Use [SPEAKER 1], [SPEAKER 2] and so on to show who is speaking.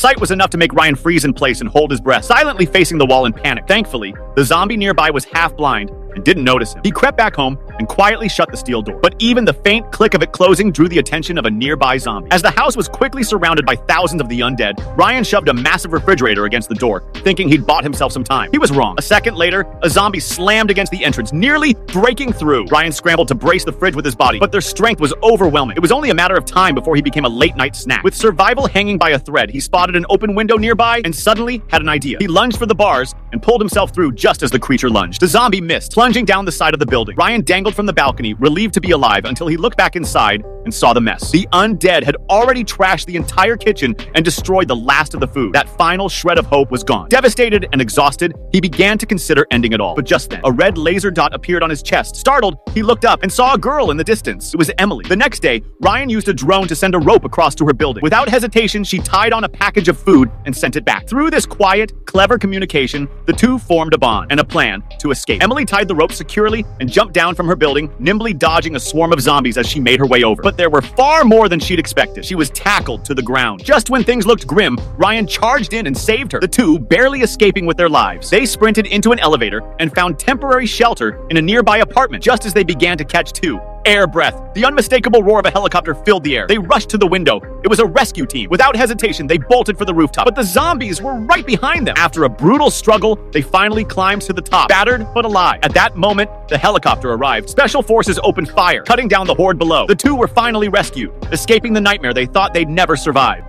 [SPEAKER 1] sight was enough to make Ryan freeze in place and hold his breath, silently facing the wall in panic. Thankfully, the zombie nearby was half blind and didn't notice him. He crept back home and quietly shut the steel door. But even the faint click of it closing drew the attention of a nearby zombie. As the house was quickly surrounded by thousands of the undead, Ryan shoved a massive refrigerator against the door, thinking he'd bought himself some time. He was wrong. A second later, a zombie slammed against the entrance, nearly breaking through. Ryan scrambled to brace the fridge with his body, but their strength was overwhelming. It was only a matter of time before he became a late-night snack. With survival hanging by a thread, he spotted an open window nearby and suddenly had an idea. He lunged for the bars and pulled himself through just as the creature lunged. The zombie missed, plunging down the side of the building. Ryan dangled from the balcony, relieved to be alive, until he looked back inside and saw the mess. The undead had already trashed the entire kitchen and destroyed the last of the food. That final shred of hope was gone. Devastated and exhausted, he began to consider ending it all. But just then, a red laser dot appeared on his chest. Startled, he looked up and saw a girl in the distance. It was Emily. The next day, Ryan used a drone to send a rope across to her building. Without hesitation, she tied on a package of food and sent it back. Through this quiet, clever communication, the two formed a bond and a plan to escape. Emily tied the rope securely and jumped down from her building, nimbly dodging a swarm of zombies as she made her way over. But there were far more than she'd expected. She was tackled to the ground. Just when things looked grim, Ryan charged in and saved her, the two barely escaping with their lives. They sprinted into an elevator and found temporary shelter in a nearby apartment just as they began to catch air breath. The unmistakable roar of a helicopter filled the air. They rushed to the window. It was a rescue team. Without hesitation, they bolted for the rooftop. But the zombies were right behind them. After a brutal struggle, they finally climbed to the top, battered but alive. At that moment, the helicopter arrived. Special forces opened fire, cutting down the horde below. The two were finally rescued, escaping the nightmare they thought they'd never survive.